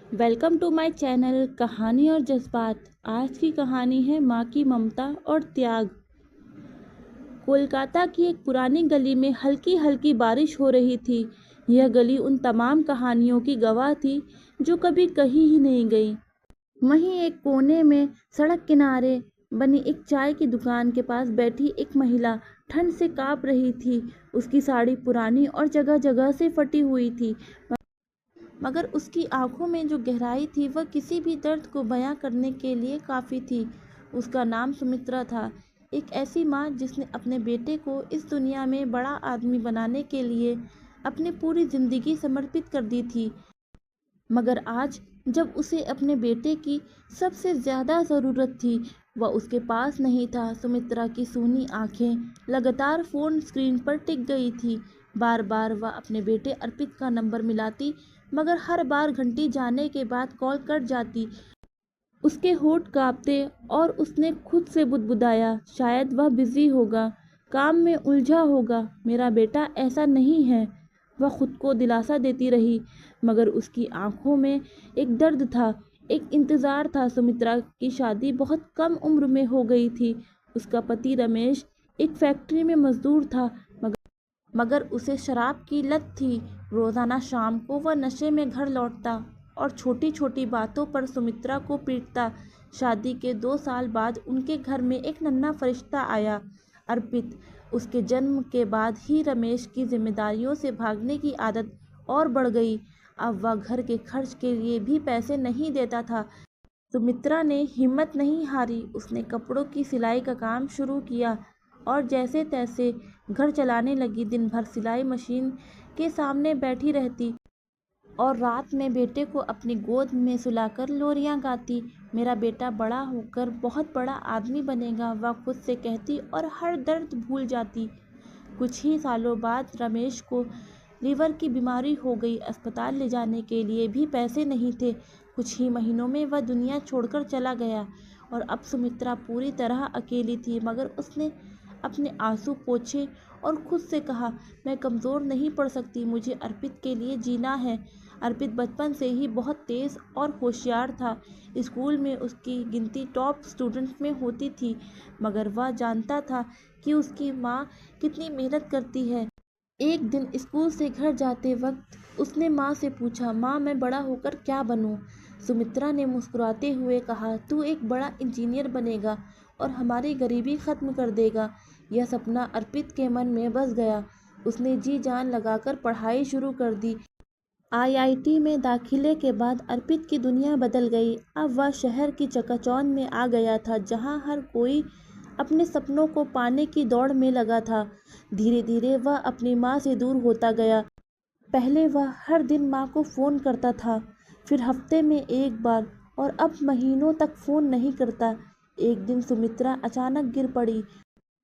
Welcome to my channel कहानी और जज्बात। आज की कहानी है माँ की ममता और त्याग। कोलकाता की एक पुरानी गली में हल्की हल्की बारिश हो रही थी। यह गली उन तमाम कहानियों की गवाह थी जो कभी कही ही नहीं गई। वहीं एक कोने में सड़क किनारे बनी एक चाय की दुकान के पास बैठी एक महिला ठंड से कांप रही थी। उसकी साड़ी पुरानी और जगह जगह से फटी हुई थी, मगर उसकी आंखों में जो गहराई थी वह किसी भी दर्द को बयां करने के लिए काफ़ी थी। उसका नाम सुमित्रा था। एक ऐसी माँ जिसने अपने बेटे को इस दुनिया में बड़ा आदमी बनाने के लिए अपनी पूरी ज़िंदगी समर्पित कर दी थी। मगर आज जब उसे अपने बेटे की सबसे ज़्यादा ज़रूरत थी, वह उसके पास नहीं था। सुमित्रा की सूनी आंखें लगातार फ़ोन स्क्रीन पर टिक गई थी। बार बार वह अपने बेटे अर्पित का नंबर मिलाती, मगर हर बार घंटी जाने के बाद कॉल कट जाती। उसके होंठ कांपते और उसने खुद से बुदबुदाया, शायद वह बिजी होगा, काम में उलझा होगा। मेरा बेटा ऐसा नहीं है, वह खुद को दिलासा देती रही, मगर उसकी आंखों में एक दर्द था, एक इंतज़ार था। सुमित्रा की शादी बहुत कम उम्र में हो गई थी। उसका पति रमेश एक फैक्ट्री में मजदूर था, मगर उसे शराब की लत थी। रोज़ाना शाम को वह नशे में घर लौटता और छोटी छोटी बातों पर सुमित्रा को पीटता। शादी के 2 साल बाद उनके घर में एक नन्हा फरिश्ता आया, अर्पित। उसके जन्म के बाद ही रमेश की जिम्मेदारियों से भागने की आदत और बढ़ गई। अब वह घर के खर्च के लिए भी पैसे नहीं देता था। सुमित्रा ने हिम्मत नहीं हारी। उसने कपड़ों की सिलाई का काम शुरू किया और जैसे तैसे घर चलाने लगी। दिन भर सिलाई मशीन के सामने बैठी रहती और रात में बेटे को अपनी गोद में सुलाकर लोरियां गाती। मेरा बेटा बड़ा होकर बहुत बड़ा आदमी बनेगा, वह खुद से कहती और हर दर्द भूल जाती। कुछ ही सालों बाद रमेश को लीवर की बीमारी हो गई। अस्पताल ले जाने के लिए भी पैसे नहीं थे। कुछ ही महीनों में वह दुनिया छोड़कर चला गया और अब सुमित्रा पूरी तरह अकेली थी। मगर उसने अपने आंसू पोंछे और खुद से कहा, मैं कमज़ोर नहीं पड़ सकती, मुझे अर्पित के लिए जीना है। अर्पित बचपन से ही बहुत तेज़ और होशियार था। स्कूल में उसकी गिनती टॉप स्टूडेंट में होती थी, मगर वह जानता था कि उसकी माँ कितनी मेहनत करती है। एक दिन स्कूल से घर जाते वक्त उसने माँ से पूछा, माँ मैं बड़ा होकर क्या बनूँ? सुमित्रा ने मुस्कुराते हुए कहा, तू एक बड़ा इंजीनियर बनेगा और हमारी गरीबी ख़त्म कर देगा। यह सपना अर्पित के मन में बस गया। उसने जी जान लगाकर पढ़ाई शुरू कर दी। आईआईटी में दाखिले के बाद अर्पित की दुनिया बदल गई। अब वह शहर की चकाचौंध में आ गया था, जहाँ हर कोई अपने सपनों को पाने की दौड़ में लगा था। धीरे धीरे वह अपनी माँ से दूर होता गया। पहले वह हर दिन माँ को फ़ोन करता था, फिर हफ्ते में एक बार, और अब महीनों तक फ़ोन नहीं करता। एक दिन सुमित्रा अचानक गिर पड़ी।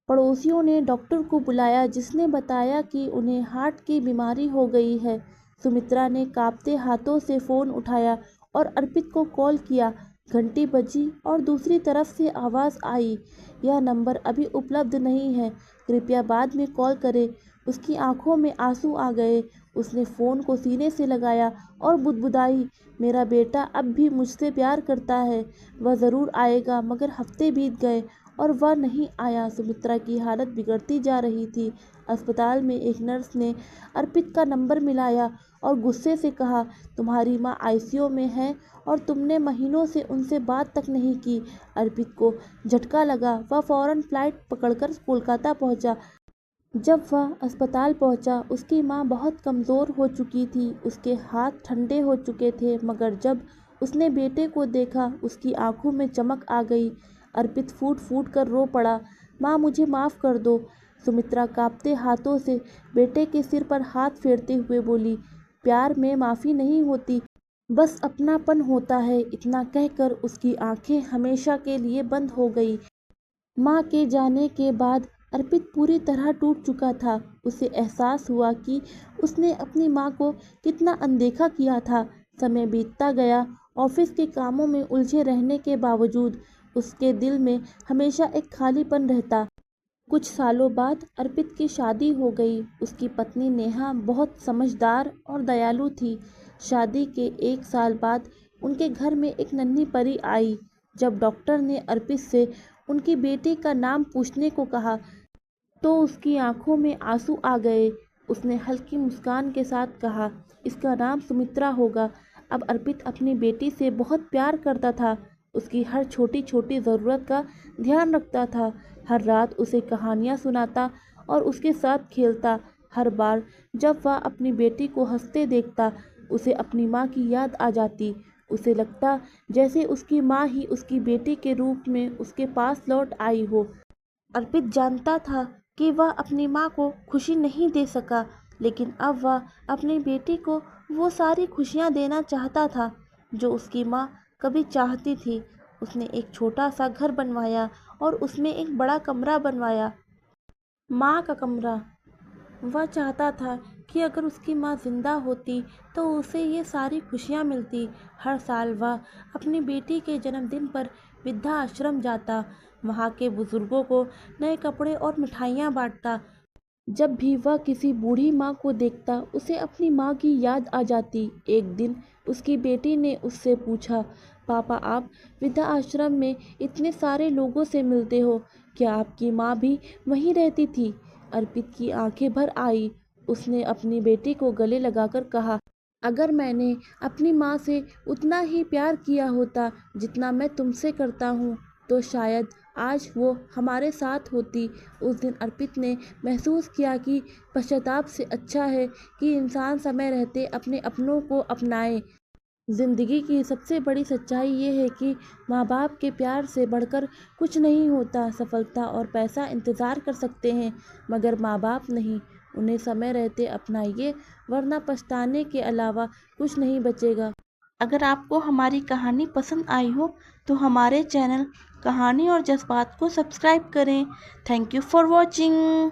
पड़ोसियों ने डॉक्टर को बुलाया, जिसने बताया कि उन्हें हार्ट की बीमारी हो गई है। सुमित्रा ने कांपते हाथों से फ़ोन उठाया और अर्पित को कॉल किया। घंटी बजी और दूसरी तरफ से आवाज़ आई, यह नंबर अभी उपलब्ध नहीं है, कृपया बाद में कॉल करें। उसकी आंखों में आंसू आ गए। उसने फ़ोन को सीने से लगाया और बुदबुदाई, मेरा बेटा अब भी मुझसे प्यार करता है, वह ज़रूर आएगा। मगर हफ्ते बीत गए और वह नहीं आया। सुमित्रा की हालत बिगड़ती जा रही थी। अस्पताल में एक नर्स ने अर्पित का नंबर मिलाया और गुस्से से कहा, तुम्हारी माँ आईसीयू में है और तुमने महीनों से उनसे बात तक नहीं की। अर्पित को झटका लगा। वह फौरन फ्लाइट पकड़कर कोलकाता पहुंचा। जब वह अस्पताल पहुंचा, उसकी माँ बहुत कमज़ोर हो चुकी थी, उसके हाथ ठंडे हो चुके थे। मगर जब उसने बेटे को देखा, उसकी आंखों में चमक आ गई। अर्पित फूट फूट कर रो पड़ा, माँ मुझे माफ़ कर दो। सुमित्रा कांपते हाथों से बेटे के सिर पर हाथ फेरते हुए बोली, प्यार में माफ़ी नहीं होती, बस अपनापन होता है। इतना कहकर उसकी आंखें हमेशा के लिए बंद हो गई। माँ के जाने के बाद अर्पित पूरी तरह टूट चुका था। उसे एहसास हुआ कि उसने अपनी माँ को कितना अनदेखा किया था। समय बीतता गया। ऑफिस के कामों में उलझे रहने के बावजूद उसके दिल में हमेशा एक खालीपन रहता। कुछ सालों बाद अर्पित की शादी हो गई। उसकी पत्नी नेहा बहुत समझदार और दयालु थी। शादी के 1 साल बाद उनके घर में एक नन्ही परी आई। जब डॉक्टर ने अर्पित से उनकी बेटी का नाम पूछने को कहा तो उसकी आंखों में आंसू आ गए। उसने हल्की मुस्कान के साथ कहा, इसका नाम सुमित्रा होगा। अब अर्पित अपनी बेटी से बहुत प्यार करता था। उसकी हर छोटी छोटी ज़रूरत का ध्यान रखता था। हर रात उसे कहानियाँ सुनाता और उसके साथ खेलता। हर बार जब वह अपनी बेटी को हंसते देखता, उसे अपनी माँ की याद आ जाती। उसे लगता जैसे उसकी माँ ही उसकी बेटी के रूप में उसके पास लौट आई हो। अर्पित जानता था कि वह अपनी माँ को खुशी नहीं दे सका, लेकिन अब वह अपनी बेटी को वो सारी खुशियाँ देना चाहता था जो उसकी माँ कभी चाहती थी। उसने एक छोटा सा घर बनवाया और उसमें एक बड़ा कमरा बनवाया, माँ का कमरा। वह चाहता था कि अगर उसकी माँ जिंदा होती तो उसे ये सारी खुशियाँ मिलती। हर साल वह अपनी बेटी के जन्मदिन पर वृद्धा आश्रम जाता, वहाँ के बुजुर्गों को नए कपड़े और मिठाइयाँ बांटता। जब भी वह किसी बूढ़ी माँ को देखता, उसे अपनी माँ की याद आ जाती। एक दिन उसकी बेटी ने उससे पूछा, पापा आप वृद्धा आश्रम में इतने सारे लोगों से मिलते हो, क्या आपकी माँ भी वहीं रहती थी? अर्पित की आंखें भर आई। उसने अपनी बेटी को गले लगाकर कहा, अगर मैंने अपनी माँ से उतना ही प्यार किया होता जितना मैं तुमसे करता हूँ तो शायद आज वो हमारे साथ होती। उस दिन अर्पित ने महसूस किया कि पश्चाताप से अच्छा है कि इंसान समय रहते अपने अपनों को अपनाए। ज़िंदगी की सबसे बड़ी सच्चाई ये है कि माँ बाप के प्यार से बढ़कर कुछ नहीं होता। सफलता और पैसा इंतज़ार कर सकते हैं, मगर माँ बाप नहीं। उन्हें समय रहते अपनाइए, वरना पछताने के अलावा कुछ नहीं बचेगा। अगर आपको हमारी कहानी पसंद आई हो तो हमारे चैनल कहानी और जज्बात को सब्सक्राइब करें। Thank you for watching.